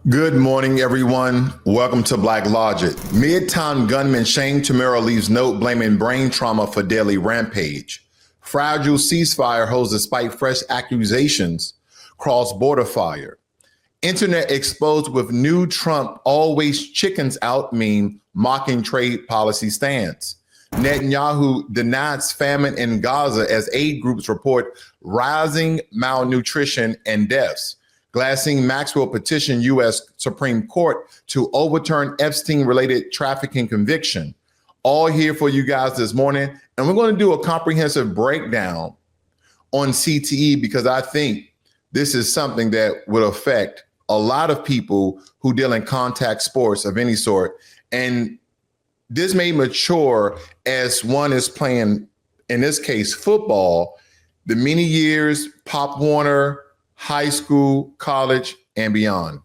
Good morning, everyone. Welcome to Black Logic. Midtown gunman Shane Tamero leaves note blaming brain trauma for deadly rampage. Fragile ceasefire holds despite fresh accusations. Cross-border fire. Internet exposed with new Trump always chickens out meme mocking trade policy stance. Netanyahu denies famine in Gaza as aid groups report rising malnutrition and deaths. Ghislaine Maxwell petitioned U.S. Supreme Court to overturn Epstein-related trafficking conviction. All here for you guys this morning. And we're going to do a comprehensive breakdown on CTE because I think this is something that will affect a lot of people who deal in contact sports of any sort. And this may mature as one is playing, in this case, football, the many years, Pop Warner, high school, college, and beyond.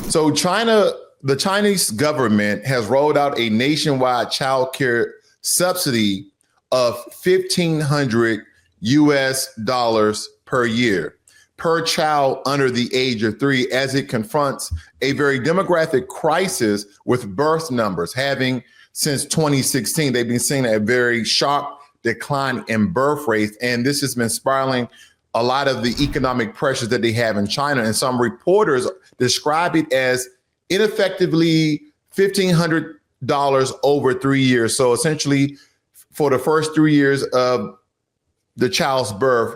So the Chinese government has rolled out a nationwide child care subsidy of $1,500 US per year per child under the age of 3 as it confronts a very demographic crisis with birth numbers having since 2016. They've been seeing a very sharp decline in birth rates, and this has been spiraling a lot of the economic pressures that they have in China. And some reporters describe it as ineffectively $1,500 over 3 years. So essentially, for the first 3 years of the child's birth,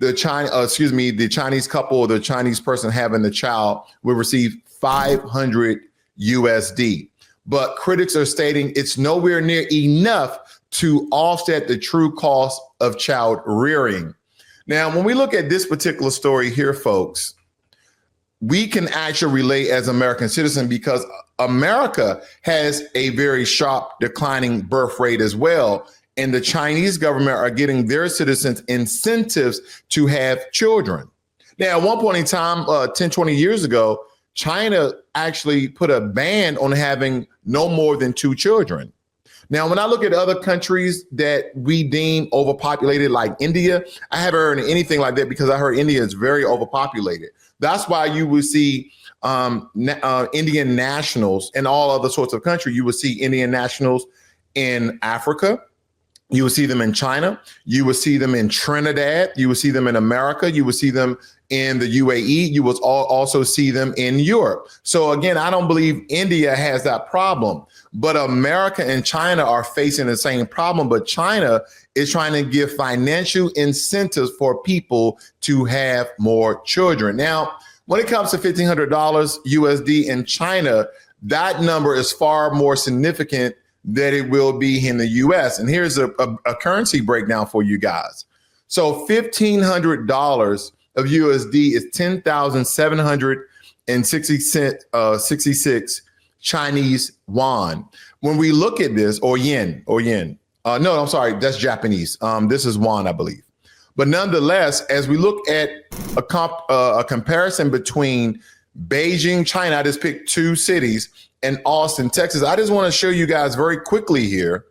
the Chinese couple or the Chinese person having the child will receive $500 USD. But critics are stating it's nowhere near enough to offset the true cost of child rearing. Now, when we look at this particular story here, folks, we can actually relate as American citizens because America has a very sharp declining birth rate as well. And the Chinese government are getting their citizens incentives to have children. Now, at one point in time, 10, 20 years ago, China actually put a ban on having no more than 2 children. Now, when I look at other countries that we deem overpopulated, like India, I haven't heard anything like that because I heard India is very overpopulated. That's why you would see Indian nationals in all other sorts of countries. You would see Indian nationals in Africa. You will see them in China. You will see them in Trinidad. You will see them in America. You will see them in the UAE. You will also see them in Europe. So again, I don't believe India has that problem, but America and China are facing the same problem. But China is trying to give financial incentives for people to have more children. Now, when it comes to $1,500 USD in China, that number is far more significant that it will be in the US. And here's a currency breakdown for you guys. So $1,500 of USD is 10,766 Chinese yuan. When we look at this, or yen. No, I'm sorry, that's Japanese. This is yuan, I believe. But nonetheless, as we look at a comparison between Beijing, China, I just picked 2 cities, and Austin, Texas. I just want to show you guys very quickly here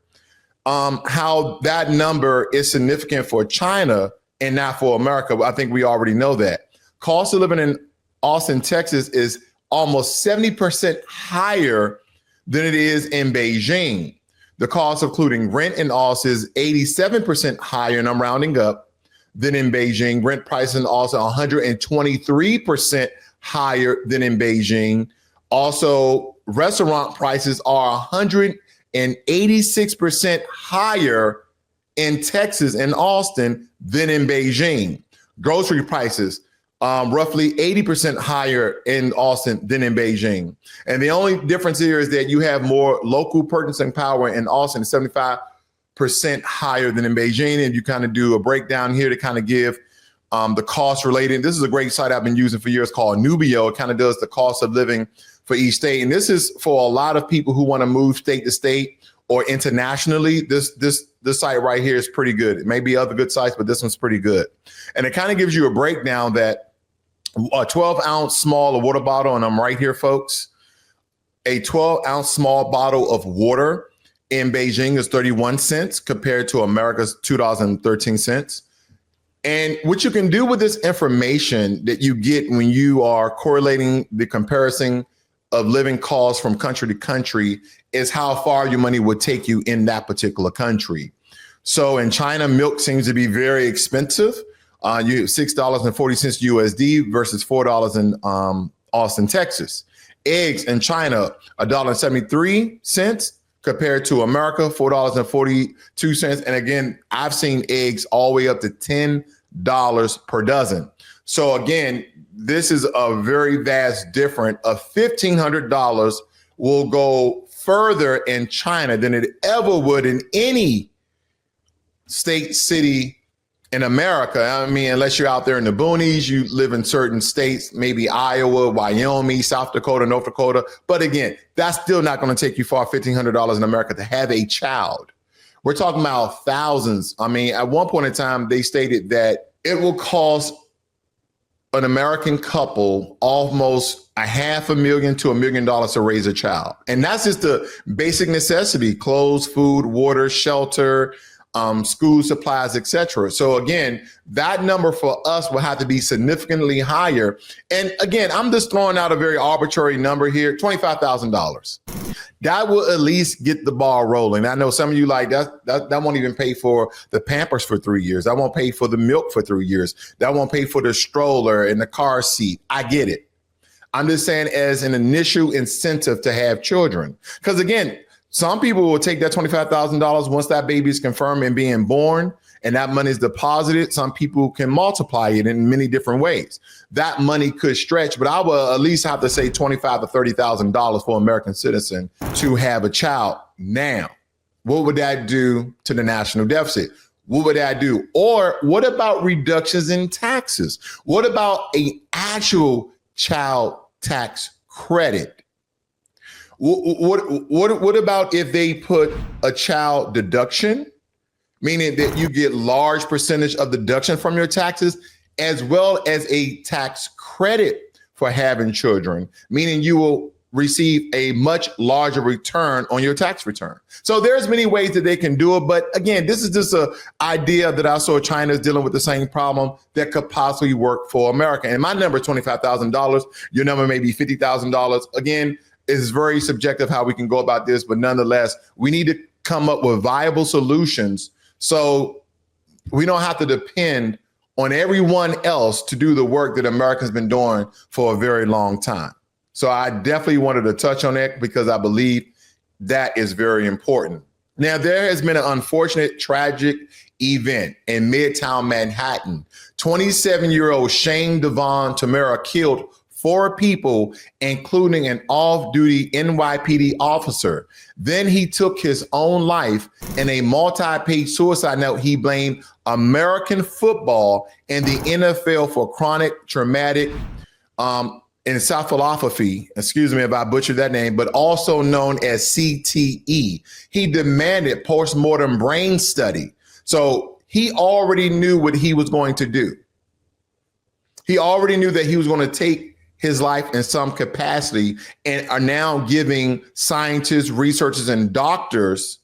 how that number is significant for China and not for America. I think we already know that. Cost of living in Austin, Texas is almost 70% higher than it is in Beijing. The cost of including rent in Austin is 87% higher, and I'm rounding up, than in Beijing. Rent prices in Austin 123% higher than in Beijing. Also, restaurant prices are 186% higher in Texas and Austin than in Beijing. Grocery prices, roughly 80% higher in Austin than in Beijing. And the only difference here is that you have more local purchasing power in Austin, 75% higher than in Beijing. And you kind of do a breakdown here to kind of give the cost related. This is a great site I've been using for years called Nubio. It kind of does the cost of living for each state. And this is for a lot of people who want to move state to state or internationally. This site right here is pretty good. It may be other good sites, but this one's pretty good. And it kind of gives you a breakdown that a 12-ounce small water bottle, and I'm right here, folks, A 12-ounce small bottle of water in Beijing is 31 cents compared to America's $2.13. And what you can do with this information that you get when you are correlating the comparison of living costs from country to country is how far your money would take you in that particular country. So in China, milk seems to be very expensive. You $6.40 USD versus $4 in Austin, Texas. Eggs in China, $1.73 compared to America, $4.42. And again, I've seen eggs all the way up to $10 per dozen. So again, this is a very vast difference. Of $1,500 will go further in China than it ever would in any state, city in America. I mean, unless you're out there in the boonies, you live in certain states, maybe Iowa, Wyoming, South Dakota, North Dakota. But again, that's still not going to take you far, $1,500 in America to have a child. We're talking about thousands. I mean, at one point in time, they stated that it will cost an American couple almost $500,000 to $1 million to raise a child. And that's just the basic necessity: clothes, food, water, shelter, school supplies, etc. So again, that number for us will have to be significantly higher. And again, I'm just throwing out a very arbitrary number here, $25,000. That will at least get the ball rolling. I know some of you like that won't even pay for the Pampers for 3 years. That won't pay for the milk for 3 years. That won't pay for the stroller and the car seat. I get it. I'm just saying as an initial incentive to have children. Because again, some people will take that $25,000 once that baby is confirmed and being born, and that money is deposited. Some people can multiply it in many different ways. That money could stretch, but I will at least have to say $25,000 to $30,000 for an American citizen to have a child. Now, what would that do to the national deficit? What would that do? Or what about reductions in taxes? What about an actual child tax credit? What about if they put a child deduction, meaning that you get large percentage of deduction from your taxes, as well as a tax credit for having children, meaning you will receive a much larger return on your tax return. So there's many ways that they can do it. But again, this is just an idea that I saw China is dealing with the same problem that could possibly work for America. And my number is $25,000. Your number may be $50,000. Again, it's very subjective how we can go about this, but nonetheless, we need to come up with viable solutions so we don't have to depend on everyone else to do the work that America's been doing for a very long time. So I definitely wanted to touch on that because I believe that is very important. Now, there has been an unfortunate, tragic event in Midtown Manhattan. 27-year-old Shane Devon Tamara killed 4 people, including an off-duty NYPD officer. Then he took his own life. In a multi-page suicide note, he blamed American football and the NFL for chronic traumatic encephalopathy, excuse me if I butchered that name, but also known as CTE. He demanded post-mortem brain study. So he already knew what he was going to do. He already knew that he was going to take his life in some capacity, and are now giving scientists, researchers, and doctors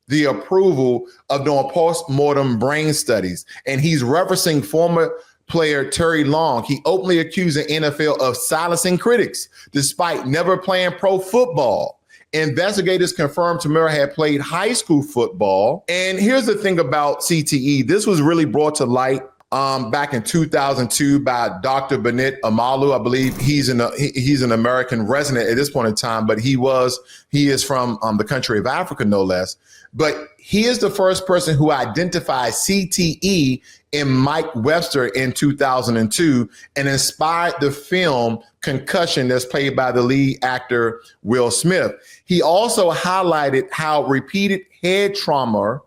the approval of doing post-mortem brain studies. And he's referencing former player Terry Long. He openly accused the NFL of silencing critics despite never playing pro football. Investigators confirmed Tamara had played high school football. And here's the thing about CTE. This was really brought to light back in 2002 by Dr. Bennett Amalu. I believe he's an American resident at this point in time, but he is from the country of Africa, no less. But he is the first person who identified CTE in Mike Webster in 2002 and inspired the film Concussion that's played by the lead actor Will Smith. He also highlighted how repeated head trauma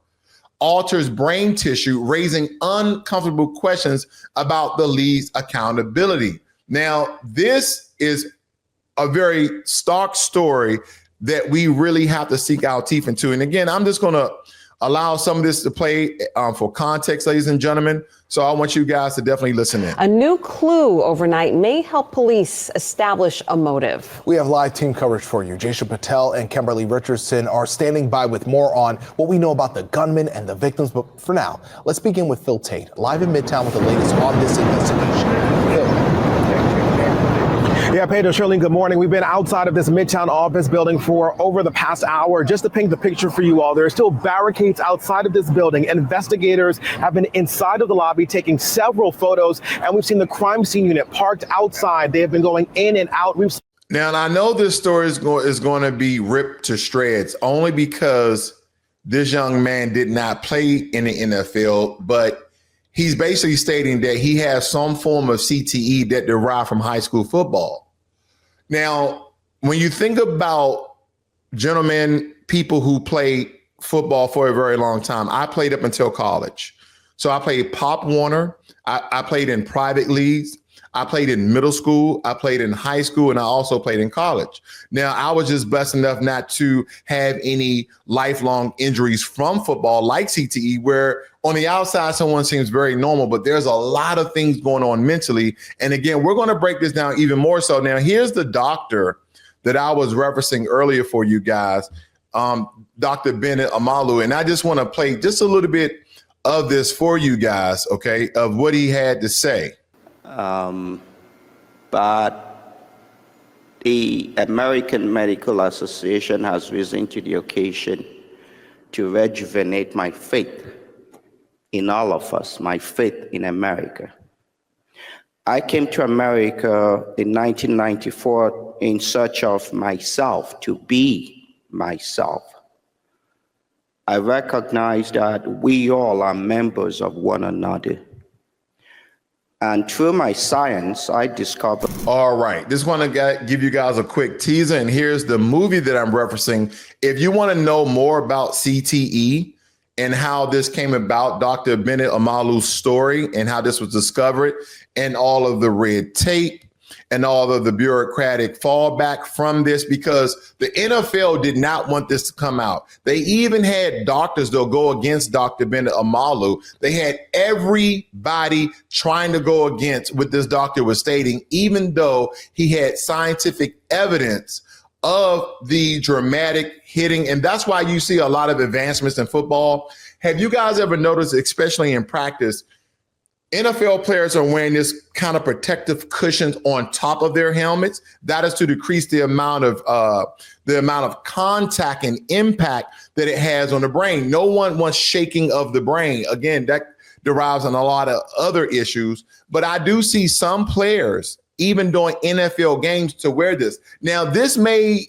alters brain tissue, raising uncomfortable questions about the lead's accountability. Now, this is a very stark story that we really have to sink our teeth into. And again, I'm just going to allow some of this to play for context, ladies and gentlemen. So I want you guys to definitely listen in. A new clue overnight may help police establish a motive. We have live team coverage for you. Jaisha Patel and Kimberly Richardson are standing by with more on what we know about the gunman and the victims. But for now, let's begin with Phil Tate, live in Midtown with the latest on this investigation. Phil. Yeah, Pedro, Shirley, good morning. We've been outside of this Midtown office building for over the past hour. Just to paint the picture for you all, there are still barricades outside of this building. Investigators have been inside of the lobby taking several photos, and we've seen the crime scene unit parked outside. They have been going in and out. Now, and I know this story is going to be ripped to shreds only because this young man did not play in the NFL, but he's basically stating that he has some form of CTE that derived from high school football. Now, when you think about gentlemen, people who played football for a very long time, I played up until college. So I played Pop Warner. I played in private leagues. I played in middle school, I played in high school, and I also played in college. Now, I was just blessed enough not to have any lifelong injuries from football like CTE, where on the outside, someone seems very normal, but there's a lot of things going on mentally. And again, we're going to break this down even more so. Now, here's the doctor that I was referencing earlier for you guys, Dr. Bennett Amalu. And I just want to play just a little bit of this for you guys, okay, of what he had to say. But the American Medical Association has risen to the occasion to rejuvenate my faith in all of us, my faith in America. I came to America in 1994 in search of myself, to be myself. I recognize that we all are members of one another. And through my science, I discovered. All right. Just want to give you guys a quick teaser. And here's the movie that I'm referencing. If you want to know more about CTE and how this came about, Dr. Bennett Amalu's story and how this was discovered, and all of the red tape and all of the bureaucratic fallback from this, because the NFL did not want this to come out. They even had doctors that'll go against Dr. Bennett Amalu. They had everybody trying to go against what this doctor was stating, even though he had scientific evidence of the dramatic hitting. And that's why you see a lot of advancements in football. Have you guys ever noticed, especially in practice, NFL players are wearing this kind of protective cushions on top of their helmets? That is to decrease the amount of contact and impact that it has on the brain. No one wants shaking of the brain. Again, that derives on a lot of other issues. But I do see some players, even during NFL games, to wear this. Now, this may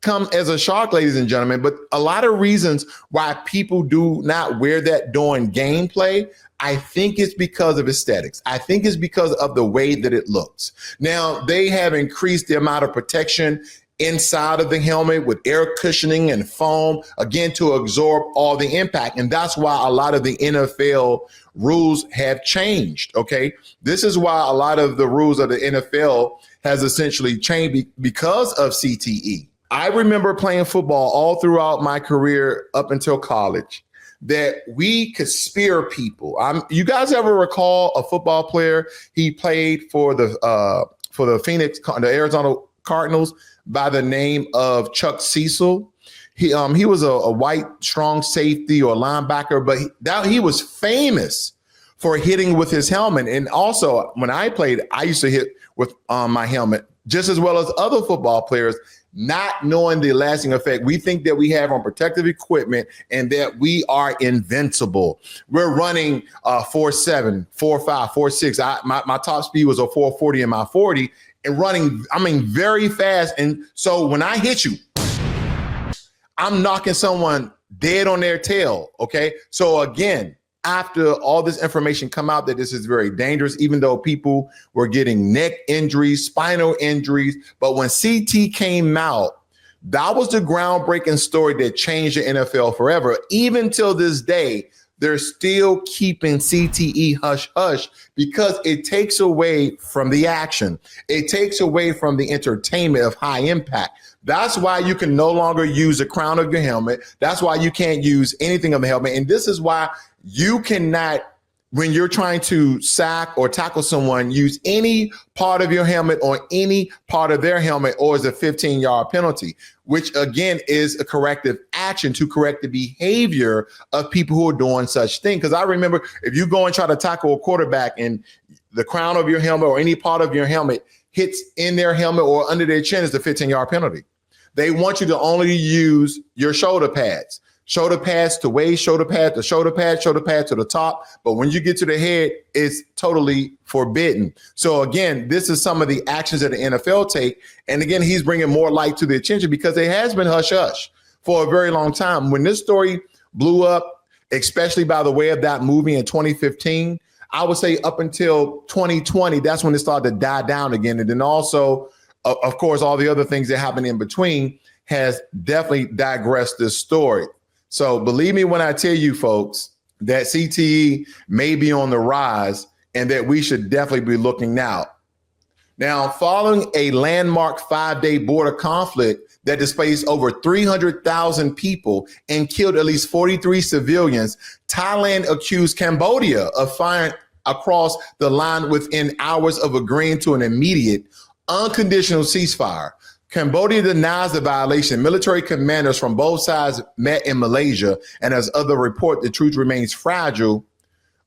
come as a shock, ladies and gentlemen, but a lot of reasons why people do not wear that during gameplay, I think it's because of aesthetics. I think it's because of the way that it looks. Now, they have increased the amount of protection inside of the helmet with air cushioning and foam, again, to absorb all the impact. And that's why a lot of the NFL rules have changed, okay? This is why a lot of the rules of the NFL has essentially changed because of CTE. I remember playing football all throughout my career up until college, that we could spear people. You guys ever recall a football player? He played for the Arizona Cardinals by the name of Chuck Cecil. He was a white, strong safety or linebacker, but he was famous for hitting with his helmet. And also, when I played, I used to hit with my helmet just as well as other football players, not knowing the lasting effect we think that we have on protective equipment and that we are invincible. We're running 4.7, 4.5, 4.6. My top speed was a 4.40 in my 40 and running, very fast. And so when I hit you, I'm knocking someone dead on their tail, okay? So again, after all this information come out that this is very dangerous, even though people were getting neck injuries, spinal injuries. But when CT came out, that was the groundbreaking story that changed the NFL forever. Even till this day, they're still keeping CTE hush hush because it takes away from the action. It takes away from the entertainment of high impact. That's why you can no longer use the crown of your helmet. That's why you can't use anything of the helmet. And this is why you cannot, when you're trying to sack or tackle someone, use any part of your helmet or any part of their helmet, or is a 15-yard penalty, which again is a corrective action to correct the behavior of people who are doing such things. Because I remember if you go and try to tackle a quarterback and the crown of your helmet or any part of your helmet hits in their helmet or under their chin, is a 15-yard penalty. They want you to only use your shoulder pads. Shoulder pads to waist, shoulder pad to shoulder pad to the top. But when you get to the head, it's totally forbidden. So again, this is some of the actions that the NFL take. And again, he's bringing more light to the attention because it has been hush hush for a very long time. When this story blew up, especially by the way of that movie in 2015, I would say up until 2020, that's when it started to die down again. And then also, of course, all the other things that happened in between has definitely digressed this story. So believe me when I tell you, folks, that CTE may be on the rise and that we should definitely be looking now. Now, following a landmark 5-day border conflict that displaced over 300,000 people and killed at least 43 civilians, Thailand accused Cambodia of firing across the line within hours of agreeing to an immediate, unconditional ceasefire. Cambodia denies the violation. Military commanders from both sides met in Malaysia, and as other report, the truce remains fragile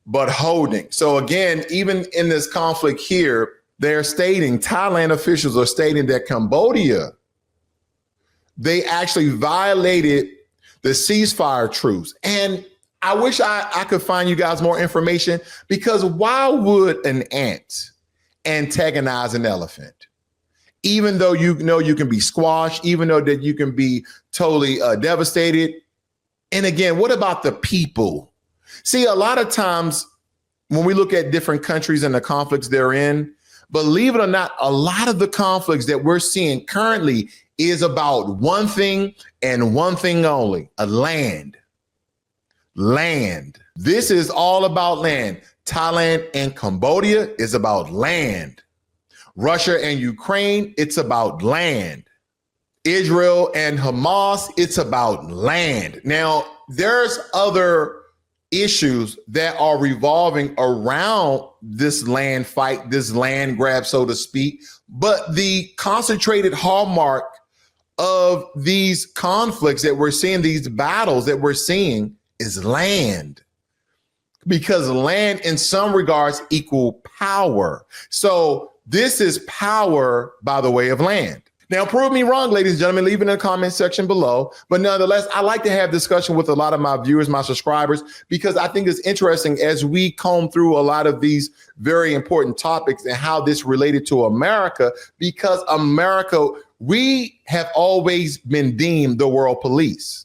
but holding. So again, even in this conflict here, they're stating, Thailand officials are stating that Cambodia, they actually violated the ceasefire truce. And I wish I could find you guys more information, because why would an ant antagonize an elephant? Even though you know you can be squashed, even though that you can be totally devastated. And again, what about the people? See, a lot of times when we look at different countries and the conflicts they're in, believe it or not, a lot of the conflicts that we're seeing currently is about one thing and one thing only: land. Land. This is all about land. Thailand and Cambodia is about land. Russia and Ukraine, it's about land. Israel and Hamas, it's about land. Now, there's other issues that are revolving around this land fight, this land grab, so to speak. But the concentrated hallmark of these conflicts that we're seeing, these battles that we're seeing, is land. Because land, in some regards, equal power. So this is power by the way of land. Now, prove me wrong, ladies and gentlemen, leave it in the comment section below. But nonetheless, I like to have discussion with a lot of my viewers, my subscribers, because I think it's interesting as we comb through a lot of these very important topics and how this related to America, because America, we have always been deemed the world police.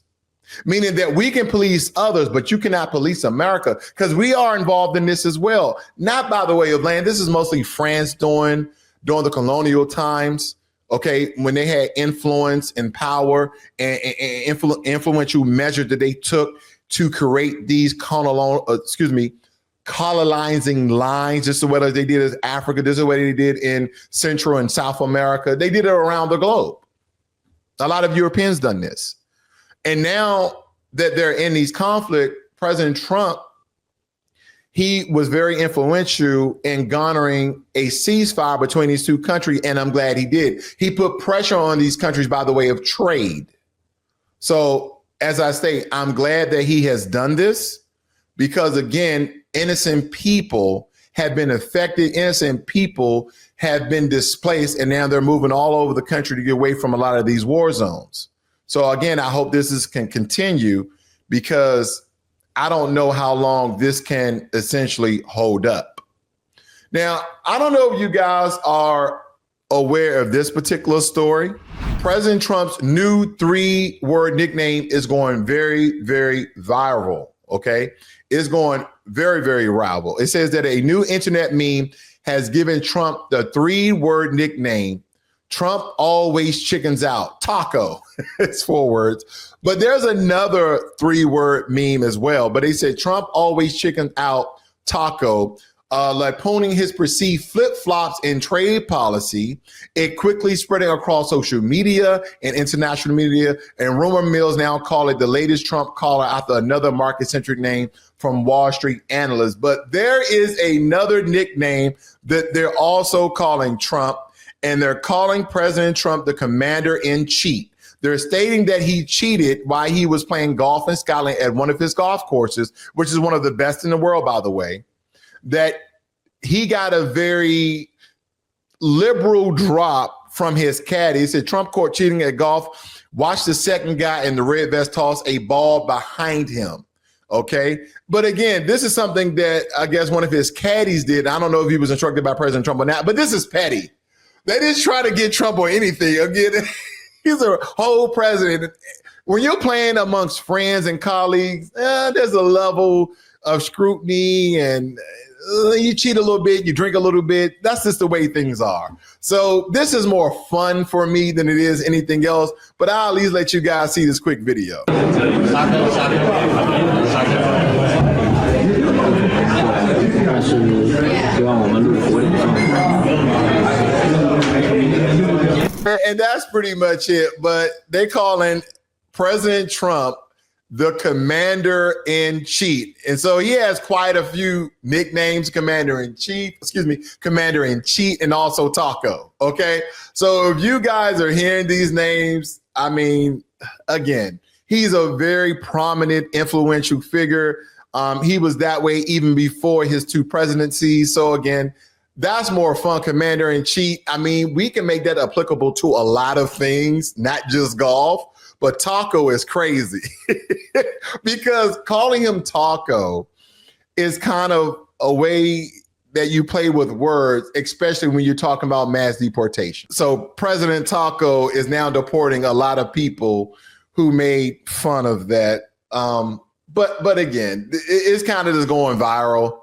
Meaning that we can police others, but you cannot police America, because we are involved in this as well. Not by the way of land. This is mostly France during the colonial times, okay, when they had influence and power and influential measures that they took to create these colonizing lines, just the way they did in Africa, this is what they did in Central and South America. They did it around the globe. A lot of Europeans done this. And now that they're in these conflicts, President Trump, he was very influential in garnering a ceasefire between these two countries, and I'm glad he did. He put pressure on these countries by the way of trade. So, as I say, I'm glad that he has done this, because, again, innocent people have been affected, innocent people have been displaced, and now they're moving all over the country to get away from a lot of these war zones. So again, I hope this can continue, because I don't know how long this can essentially hold up. Now, I don't know if you guys are aware of this particular story. President Trump's new 3-word nickname is going very, very viral, okay? It's going very, very viral. It says that a new internet meme has given Trump the 3-word nickname, Trump always chickens out. Taco. It's 4 words. But there's another 3-word meme as well. But they said Trump always chickens out. Taco. Lamponing his perceived flip-flops in trade policy. It quickly spreading across social media and international media. And rumor mills now call it the latest Trump caller after another market-centric name from Wall Street analysts. But there is another nickname that they're also calling Trump. And they're calling President Trump the commander-in-chief. They're stating that he cheated while he was playing golf in Scotland at one of his golf courses, which is one of the best in the world, by the way, that he got a very liberal drop from his caddy. He said Trump caught cheating at golf. Watch the second guy in the red vest toss a ball behind him. Okay. But again, this is something that I guess one of his caddies did. I don't know if he was instructed by President Trump or not, but this is petty. They just try to get Trump on anything. Again, he's a whole president. When you're playing amongst friends and colleagues, there's a level of scrutiny and you cheat a little bit, you drink a little bit. That's just the way things are. So this is more fun for me than it is anything else, but I'll at least let you guys see this quick video. And that's pretty much it. But they calling President Trump the commander-in-chief. And so he has quite a few nicknames, commander-in-chief, and also Taco. Okay. So if you guys are hearing these names, I mean, again, he's a very prominent, influential figure. He was that way even before his 2 presidencies. So again, that's more fun, commander-in-chief. I mean, we can make that applicable to a lot of things, not just golf, but Taco is crazy because calling him Taco is kind of a way that you play with words, especially when you're talking about mass deportation. So President Taco is now deporting a lot of people who made fun of that. But again, it's kind of just going viral.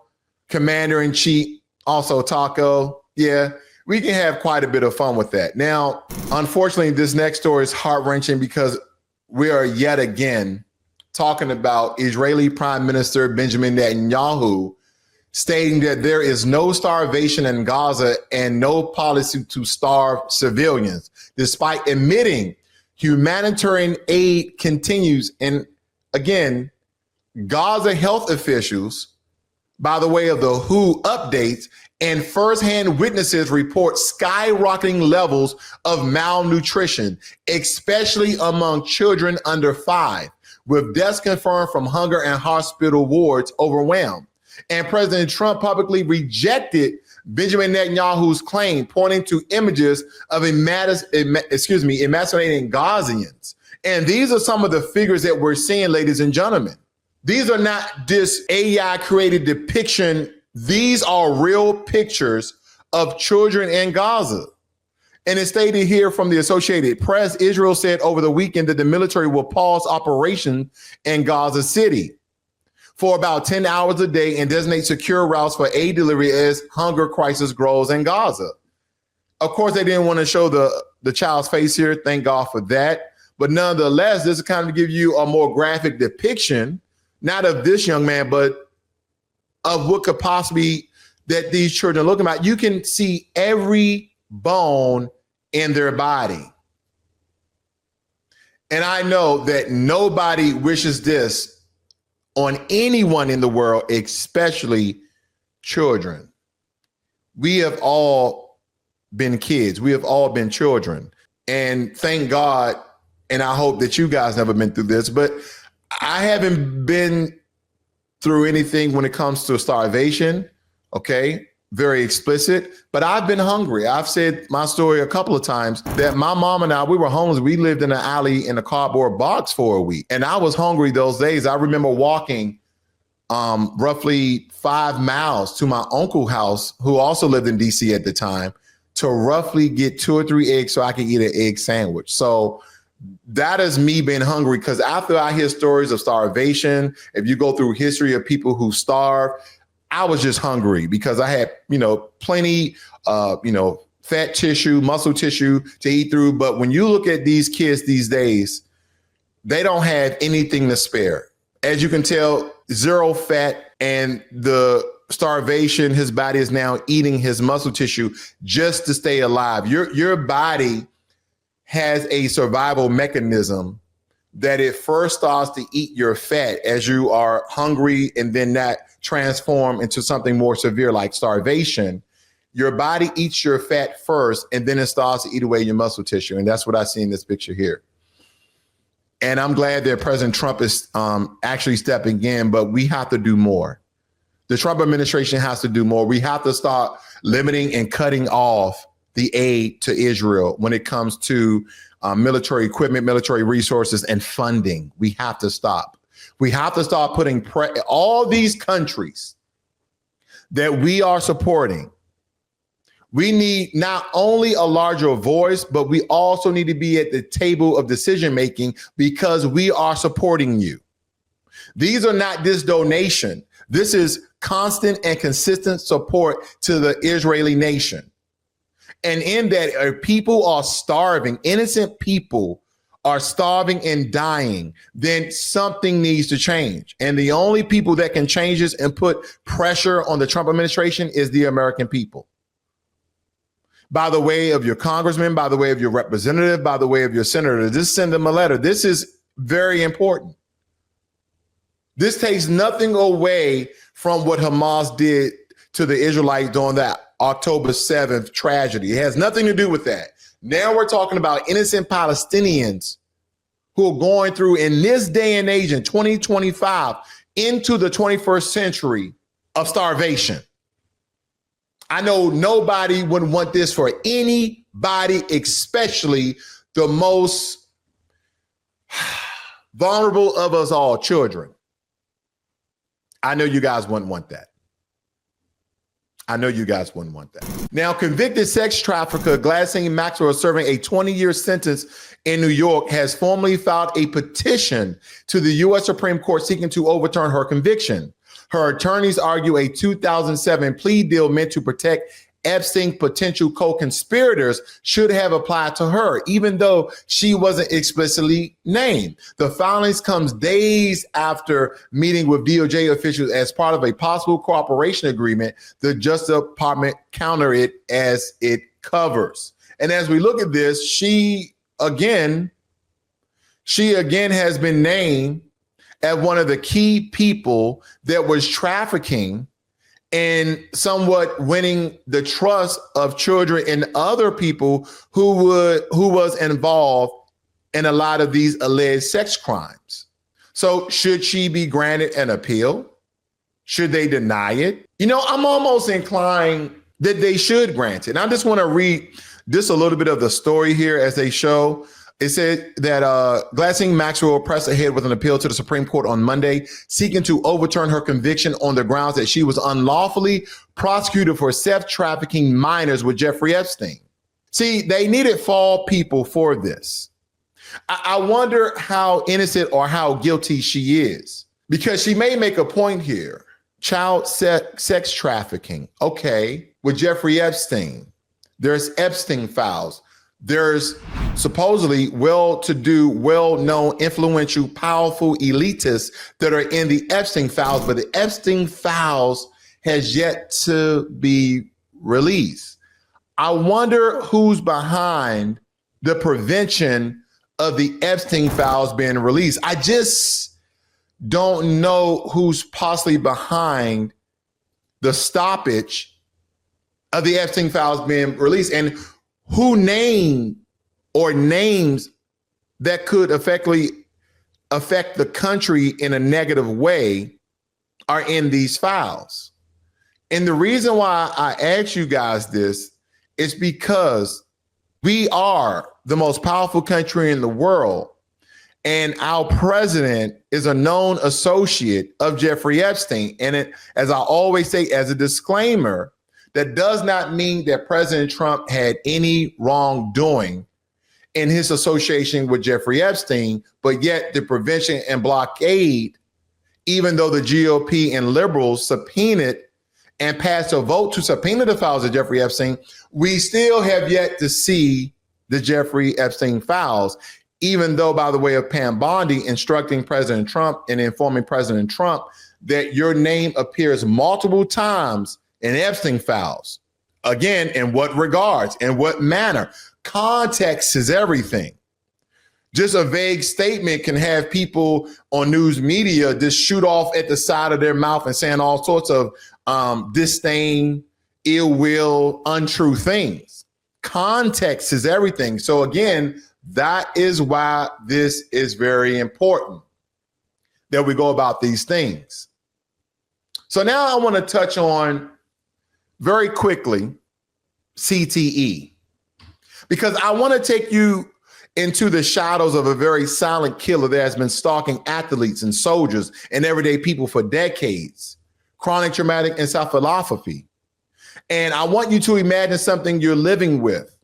Commander-in-chief. Also Taco, yeah, we can have quite a bit of fun with that. Now, unfortunately, this next story is heart-wrenching because we are yet again talking about Israeli Prime Minister Benjamin Netanyahu stating that there is no starvation in Gaza and no policy to starve civilians, despite admitting humanitarian aid continues. And again, Gaza health officials, by the way of the WHO updates, and firsthand witnesses report skyrocketing levels of malnutrition, especially among children under 5, with deaths confirmed from hunger and hospital wards overwhelmed. And President Trump publicly rejected Benjamin Netanyahu's claim, pointing to images of emasculating Gazans. And these are some of the figures that we're seeing, ladies and gentlemen. These are not just AI created depiction. These are real pictures of children in Gaza. And it's stated here from the Associated Press, Israel said over the weekend that the military will pause operation in Gaza City for about 10 hours a day and designate secure routes for aid delivery as hunger crisis grows in Gaza. Of course, they didn't want to show the child's face here. Thank God for that. But nonetheless, this is kind of give you a more graphic depiction, not of this young man, but of what could possibly that these children are looking at. You can see every bone in their body. And I know that nobody wishes this on anyone in the world, especially children. We have all been kids. We have all been children. And thank God, and I hope that you guys never been through this, but I haven't been through anything when it comes to starvation, okay? Very explicit, but I've been hungry. I've said my story a couple of times that my mom and I, we were homeless. We lived in an alley in a cardboard box for a week, and I was hungry those days. I remember walking roughly 5 miles to my uncle's house, who also lived in DC at the time, to roughly get 2 or 3 eggs so I could eat an egg sandwich. So that is me being hungry, because after I hear stories of starvation, if you go through history of people who starve, I was just hungry because I had, plenty, fat tissue, muscle tissue to eat through. But when you look at these kids these days, they don't have anything to spare. As you can tell, zero fat, and the starvation, his body is now eating his muscle tissue just to stay alive. Your body has a survival mechanism that it first starts to eat your fat as you are hungry, and then that transform into something more severe like starvation. Your body eats your fat first, and then it starts to eat away your muscle tissue. And that's what I see in this picture here. And I'm glad that President Trump is actually stepping in, but we have to do more. The Trump administration has to do more. We have to start limiting and cutting off the aid to Israel when it comes to military equipment, military resources, and funding. We have to stop. We have to start putting all these countries that we are supporting. We need not only a larger voice, but we also need to be at the table of decision making because we are supporting you. These are not this donation. This is constant and consistent support to the Israeli nation. And in that, people are starving, innocent people are starving and dying, then something needs to change. And the only people that can change this and put pressure on the Trump administration is the American people. By the way of your congressman, by the way of your representative, by the way of your senator, just send them a letter. This is very important. This takes nothing away from what Hamas did to the Israelites during that October 7th tragedy. It has nothing to do with that. Now we're talking about innocent Palestinians who are going through, in this day and age, in 2025, into the 21st century, of starvation. I know nobody would want this for anybody, especially the most vulnerable of us all, children. I know you guys wouldn't want that. I know you guys wouldn't want that. Now, convicted sex trafficker Ghislaine Maxwell, serving a 20-year sentence in New York, has formally filed a petition to the U.S. Supreme Court seeking to overturn her conviction. Her attorneys argue a 2007 plea deal meant to protect Epstein's potential co-conspirators should have applied to her, even though she wasn't explicitly named. The filings comes days after meeting with DOJ officials as part of a possible cooperation agreement. The Justice Department countered it as it covers. And as we look at this, she again has been named as one of the key people that was trafficking and somewhat winning the trust of children and other people who was involved in a lot of these alleged sex crimes. So should she be granted an appeal? Should they deny it? You know, I'm almost inclined that they should grant it. And I just want to read just a little bit of the story here as they show. It said that Ghislaine Maxwell pressed ahead with an appeal to the Supreme Court on Monday, seeking to overturn her conviction on the grounds that she was unlawfully prosecuted for sex trafficking minors with Jeffrey Epstein. See, they needed fall people for this. I wonder how innocent or how guilty she is, because she may make a point here. Child sex trafficking. Okay, with Jeffrey Epstein. There's Epstein files. There's supposedly well-to-do, well-known, influential, powerful elitists that are in the Epstein files, but the Epstein files has yet to be released. I wonder who's behind the prevention of the Epstein files being released. I just don't know who's possibly behind the stoppage of the Epstein files being released, and who named or names that could effectively affect the country in a negative way are in these files. And the reason why I ask you guys this is because we are the most powerful country in the world, and our president is a known associate of Jeffrey Epstein. And it, as I always say, as a disclaimer, that does not mean that President Trump had any wrongdoing in his association with Jeffrey Epstein, but yet the prevention and blockade, even though the GOP and liberals subpoenaed and passed a vote to subpoena the files of Jeffrey Epstein, we still have yet to see the Jeffrey Epstein files, even though, by the way of Pam Bondi instructing President Trump and informing President Trump that your name appears multiple times in Epstein files. Again, in what regards, in what manner? Context is everything. Just a vague statement can have people on news media just shoot off at the side of their mouth and saying all sorts of disdain, ill will, untrue things. Context is everything. So again, that is why this is very important that we go about these things. So now I want to touch on very quickly CTE, because I want to take you into the shadows of a very silent killer that has been stalking athletes and soldiers and everyday people for decades, chronic traumatic encephalopathy. And I want you to imagine something you're living with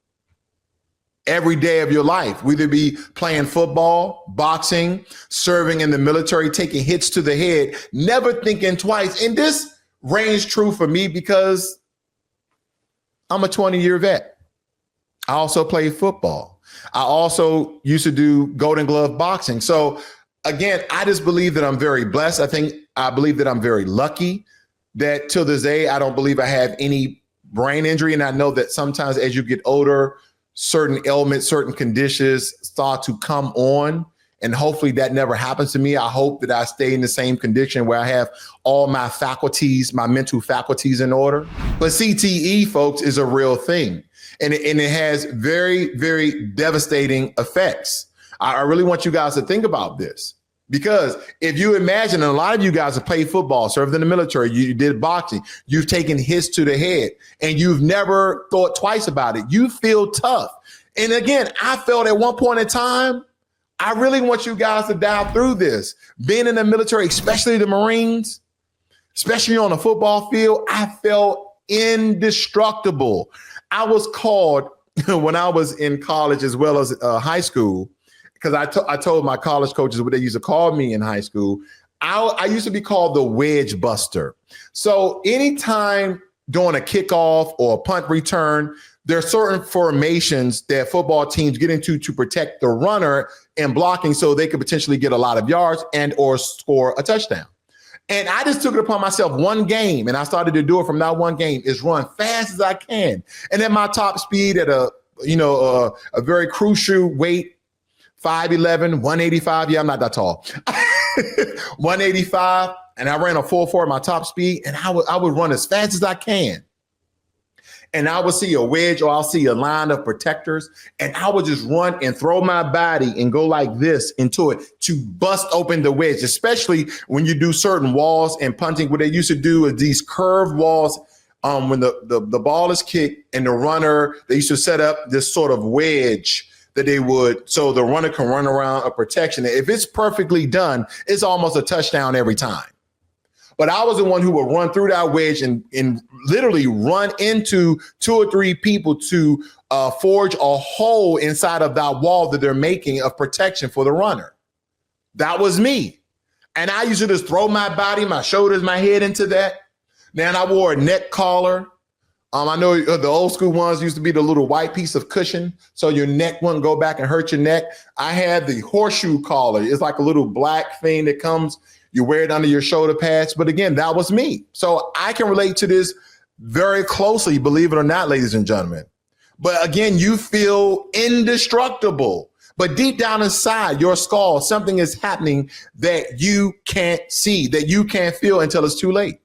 every day of your life, whether be playing football, boxing, serving in the military, taking hits to the head, never thinking twice. And this reigns true for me because I'm a 20-year vet. I also played football. I also used to do Golden Glove boxing. So again, I just believe that I'm very blessed. I believe that I'm very lucky that till this day, I don't believe I have any brain injury. And I know that sometimes as you get older, certain ailments, certain conditions start to come on. And hopefully that never happens to me. I hope that I stay in the same condition where I have all my faculties, my mental faculties in order. But CTE, folks, is a real thing. And it has very, very devastating effects. I really want you guys to think about this, because if you imagine, and a lot of you guys have played football, served in the military, you did boxing, you've taken hits to the head, and you've never thought twice about it. You feel tough. And again, I felt at one point in time, I really want you guys to dive through this. Being in the military, especially the Marines, especially on the football field, I felt indestructible. I was called when I was in college as well as high school, because I told my college coaches what they used to call me in high school. I used to be called the wedge buster. So anytime during a kickoff or a punt return, there are certain formations that football teams get into to protect the runner and blocking so they could potentially get a lot of yards and or score a touchdown. And I just took it upon myself one game, and I started to do it from that one game, is run fast as I can. And at my top speed at a very crucial weight, 5'11", 185. Yeah, I'm not that tall. 185. And I ran a 4.4 at my top speed, and I would run as fast as I can. And I would see a wedge or I'll see a line of protectors, and I would just run and throw my body and go like this into it to bust open the wedge, especially when you do certain walls and punting. What they used to do is these curved walls, when the ball is kicked and the runner, they used to set up this sort of wedge that they would, so the runner can run around a protection. If it's perfectly done, it's almost a touchdown every time. But I was the one who would run through that wedge and literally run into 2 or 3 people to forge a hole inside of that wall that they're making of protection for the runner. That was me. And I used to just throw my body, my shoulders, my head into that. Then I wore a neck collar. I know the old school ones used to be the little white piece of cushion so your neck wouldn't go back and hurt your neck. I had the horseshoe collar. It's like a little black thing that comes, you wear it under your shoulder pads. But again, that was me. So I can relate to this very closely, believe it or not, ladies and gentlemen. But again, you feel indestructible. But deep down inside your skull, something is happening that you can't see, that you can't feel until it's too late.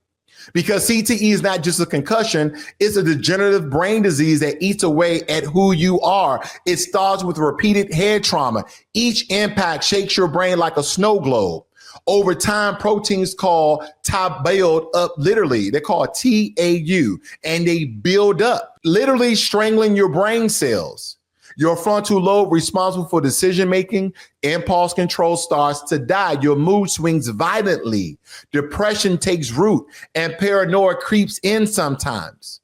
Because CTE is not just a concussion, it's a degenerative brain disease that eats away at who you are. It starts with repeated head trauma. Each impact shakes your brain like a snow globe. Over time, proteins called tau build up, literally, they're called TAU, and they build up, literally strangling your brain cells. Your frontal lobe, responsible for decision-making, impulse control, starts to die. Your mood swings violently. Depression takes root, and paranoia creeps in sometimes,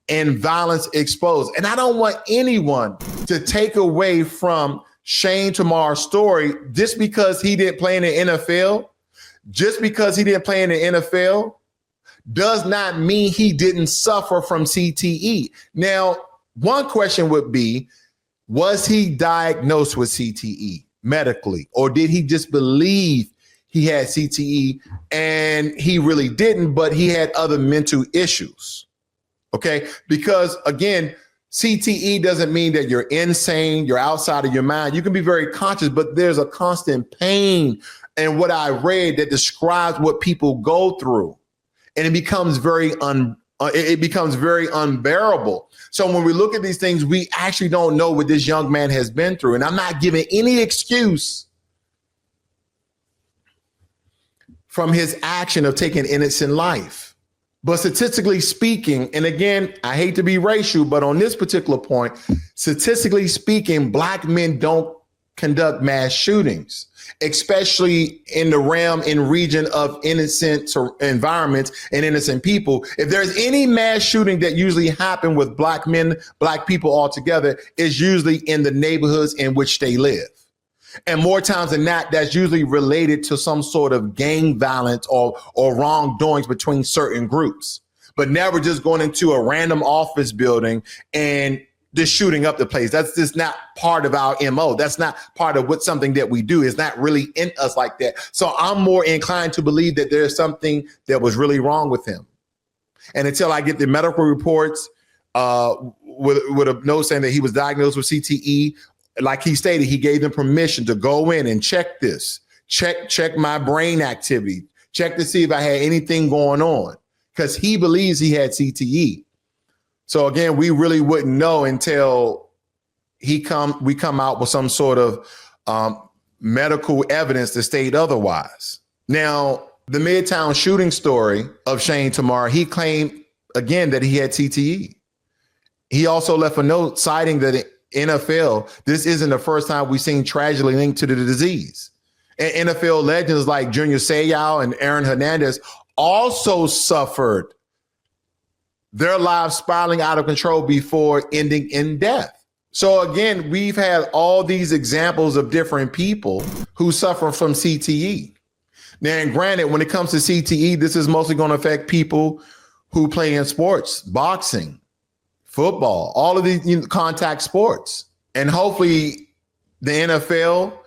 and violence explodes. And I don't want anyone to take away from Shane Tamar's story just because he didn't play in the NFL, just because he didn't play in the NFL does not mean he didn't suffer from CTE. Now, one question would be, was he diagnosed with CTE medically, or did he just believe he had CTE and he really didn't, but he had other mental issues? Okay, because again, CTE doesn't mean that you're insane, you're outside of your mind. You can be very conscious, but there's a constant pain. And what I read that describes what people go through, and it becomes very unbearable. So when we look at these things, we actually don't know what this young man has been through. And I'm not giving any excuse from his action of taking innocent life. But statistically speaking, and again, I hate to be racial, but on this particular point, statistically speaking, Black men don't conduct mass shootings, especially in the realm and region of innocent environments and innocent people. If there's any mass shooting that usually happen with Black men, Black people all together, is usually in the neighborhoods in which they live. And more times than not, that's usually related to some sort of gang violence or wrongdoings between certain groups, but never just going into a random office building and just shooting up the place. That's just not part of our MO. That's not part of something that we do. It's not really in us like that. So I'm more inclined to believe that there's something that was really wrong with him. And until I get the medical reports with a note saying that he was diagnosed with CTE, like he stated, he gave them permission to go in and check this, check my brain activity, check to see if I had anything going on, because he believes he had CTE. So again, we really wouldn't know until we come out with some sort of medical evidence to state otherwise. Now, the Midtown shooting story of Shane Tamar, he claimed again that he had CTE. He also left a note citing that NFL, this isn't the first time we've seen tragedy linked to the disease. And NFL legends like Junior Seau and Aaron Hernandez also suffered their lives spiraling out of control before ending in death. So again, we've had all these examples of different people who suffer from CTE. Now, and granted, when it comes to CTE, this is mostly going to affect people who play in sports, boxing, football, all of these contact sports. And hopefully the NFL,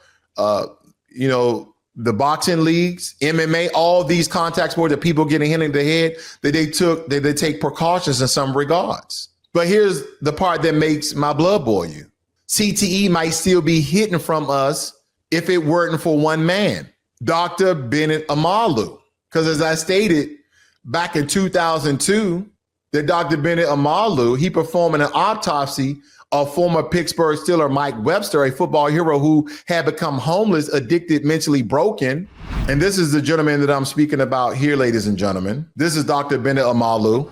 the boxing leagues, MMA, all these contact sports that people getting hit in the head, that they take precautions in some regards. But here's the part that makes my blood boil you. CTE might still be hidden from us if it weren't for one man, Dr. Bennett Amalu. Because as I stated back in 2002, that Dr. Bennett Amalu, he performed an autopsy of former Pittsburgh Steeler Mike Webster, a football hero who had become homeless, addicted, mentally broken. And this is the gentleman that I'm speaking about here, ladies and gentlemen. This is Dr. Bennett Amalu,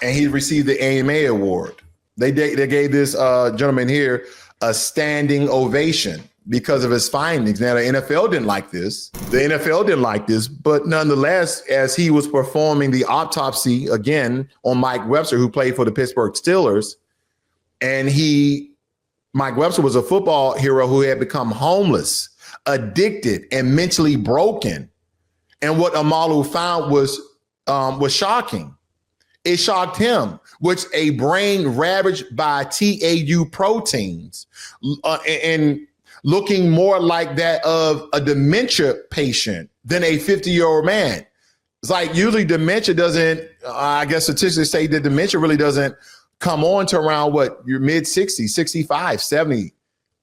and he received the AMA award. They gave this gentleman here a standing ovation because of his findings. Now, the NFL didn't like this. But nonetheless, as he was performing the autopsy again on Mike Webster, who played for the Pittsburgh Steelers, and Mike Webster was a football hero who had become homeless, addicted, and mentally broken. And what Amalu found was shocking. It shocked him, which a brain ravaged by tau proteins and looking more like that of a dementia patient than a 50-year-old man. It's like usually dementia doesn't, I guess statistics say that dementia really doesn't come on to around your mid-60s, 65, 70.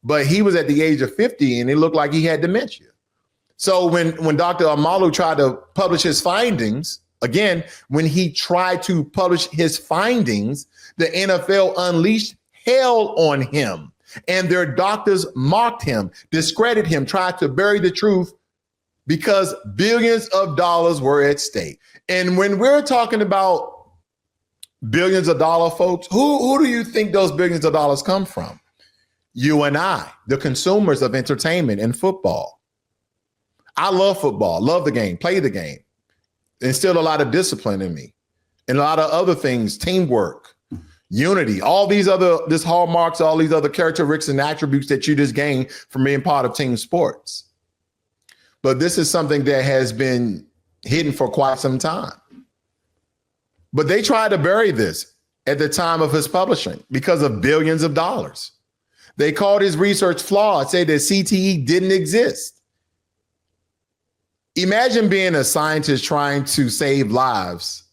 But he was at the age of 50 and it looked like he had dementia. So when Dr. Amalu tried to publish his findings, again, when he tried to publish his findings, the NFL unleashed hell on him. And their doctors mocked him, discredited him, tried to bury the truth because billions of dollars were at stake. And when we're talking about billions of dollars, folks, who do you think those billions of dollars come from? You and I, the consumers of entertainment and football. I love football, love the game, play the game. Instilled a lot of discipline in me and a lot of other things, teamwork, unity, all these hallmarks, all these other characteristics and attributes that you just gain from being part of team sports. But this is something that has been hidden for quite some time. But they tried to bury this at the time of his publishing because of billions of dollars. They called his research flawed, said that CTE didn't exist. Imagine being a scientist trying to save lives,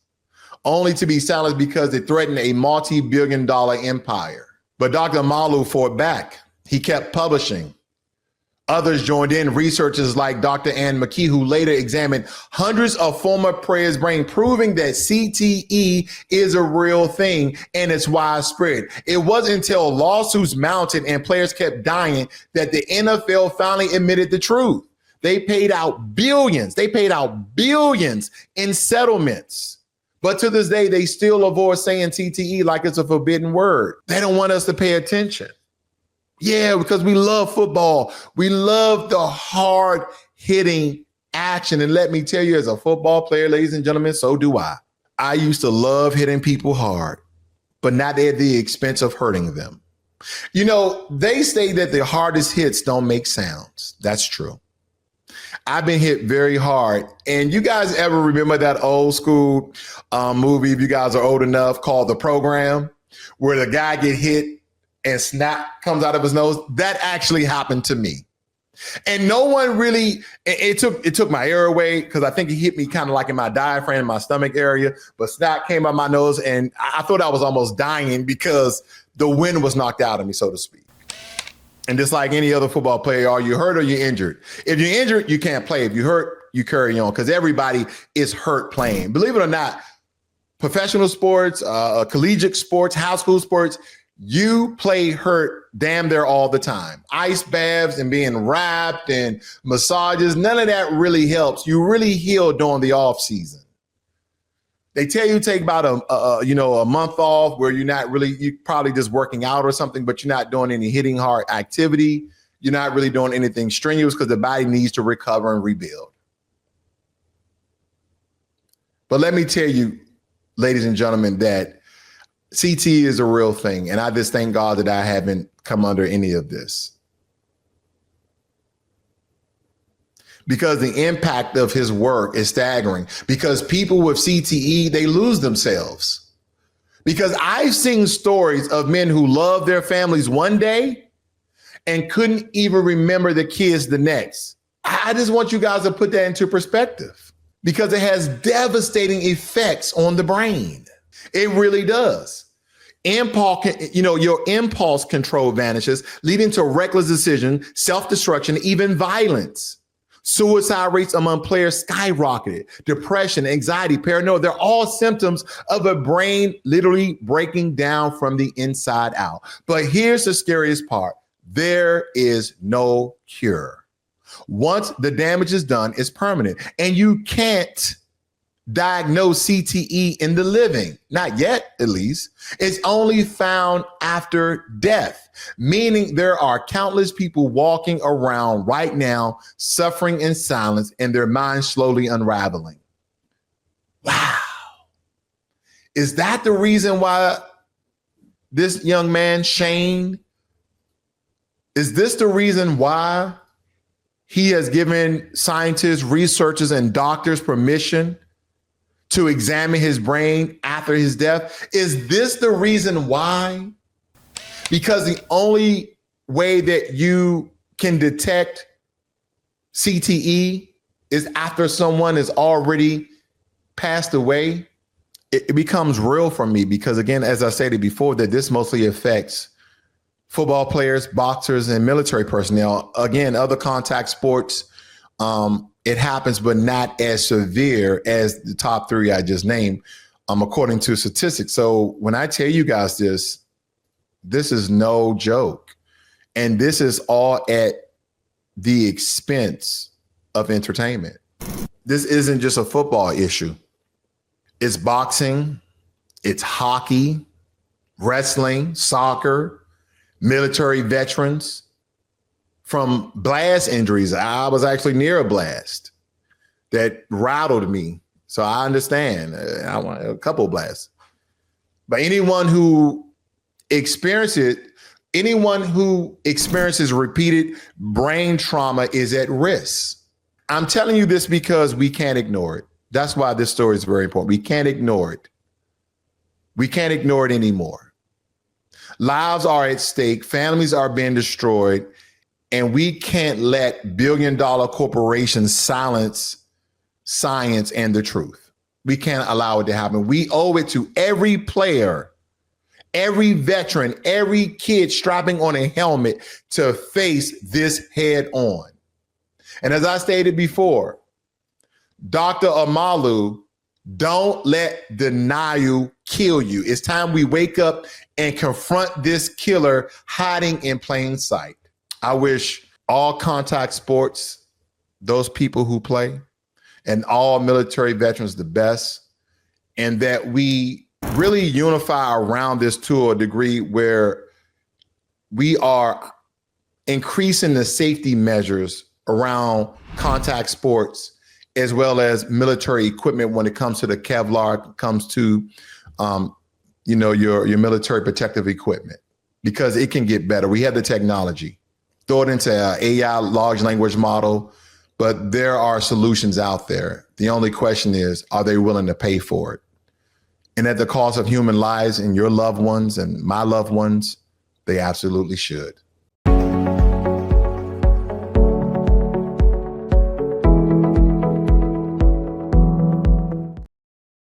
only to be silenced because it threatened a multi-billion-dollar empire. But Dr. Malu fought back. He kept publishing. Others joined in, researchers like Dr. Ann McKee, who later examined hundreds of former players' brain, proving that CTE is a real thing and it's widespread. It wasn't until lawsuits mounted and players kept dying that the NFL finally admitted the truth. They paid out billions. They paid out billions in settlements. But to this day, they still avoid saying CTE like it's a forbidden word. They don't want us to pay attention. Yeah, because we love football. We love the hard-hitting action. And let me tell you, as a football player, ladies and gentlemen, so do I. I used to love hitting people hard, but not at the expense of hurting them. You know, they say that the hardest hits don't make sounds. That's true. I've been hit very hard. And you guys ever remember that old school movie, if you guys are old enough, called The Program, where the guy get hit and snot comes out of his nose? That actually happened to me. And no one really, it took my air away because I think it hit me kind of like in my diaphragm, my stomach area, but snot came out my nose and I thought I was almost dying because the wind was knocked out of me, so to speak. And just like any other football player, are you hurt or you injured? If you're injured, you can't play. If you hurt, you carry on because everybody is hurt playing. Believe it or not, professional sports, collegiate sports, high school sports, you play hurt damn near all the time. Ice baths and being wrapped and massages, none of that really helps. You really heal during the off season. They tell you take about a month off where you're probably just working out or something, but you're not doing any hitting hard activity. You're not really doing anything strenuous because the body needs to recover and rebuild. But let me tell you, ladies and gentlemen, that CTE is a real thing. And I just thank God that I haven't come under any of this. Because the impact of his work is staggering. Because people with CTE, they lose themselves. Because I've seen stories of men who loved their families one day and couldn't even remember the kids the next. I just want you guys to put that into perspective because it has devastating effects on the brain. It really does. Your impulse control vanishes, leading to reckless decision, self-destruction, even violence. Suicide rates among players skyrocketed. Depression, anxiety, paranoia, they're all symptoms of a brain literally breaking down from the inside out. But here's the scariest part. There is no cure. Once the damage is done, it's permanent. And you can't diagnose CTE in the living. Not yet, at least. It's only found after death, meaning there are countless people walking around right now, suffering in silence and their minds slowly unraveling. Wow. Is that the reason why this young man, Shane, is this the reason why he has given scientists, researchers, and doctors permission to examine his brain after his death? Is this the reason why? Because the only way that you can detect CTE is after someone has already passed away. It becomes real for me because, again, as I stated before, that this mostly affects football players, boxers, and military personnel. Again, other contact sports, it happens, but not as severe as the top three I just named, according to statistics. So when I tell you guys this is no joke. And this is all at the expense of entertainment. This isn't just a football issue. It's boxing, it's hockey, wrestling, soccer, military veterans. From blast injuries, I was actually near a blast that rattled me. So I understand. I want a couple of blasts. But anyone who experiences repeated brain trauma is at risk. I'm telling you this because we can't ignore it. That's why this story is very important. We can't ignore it. We can't ignore it anymore. Lives are at stake, families are being destroyed, and we can't let billion-dollar corporations silence science and the truth. We can't allow it to happen. We owe it to every player, every veteran, every kid strapping on a helmet to face this head on. And as I stated before, Dr. Amalu, don't let denial kill you. It's time we wake up and confront this killer hiding in plain sight. I wish all contact sports, those people who play, and all military veterans the best, and that we really unify around this to a degree where we are increasing the safety measures around contact sports as well as military equipment when it comes to the Kevlar, comes to your military protective equipment, because it can get better. We have the technology. Throw it into an AI large language model, but there are solutions out there. The only question is, are they willing to pay for it? And at the cost of human lives and your loved ones and my loved ones, they absolutely should.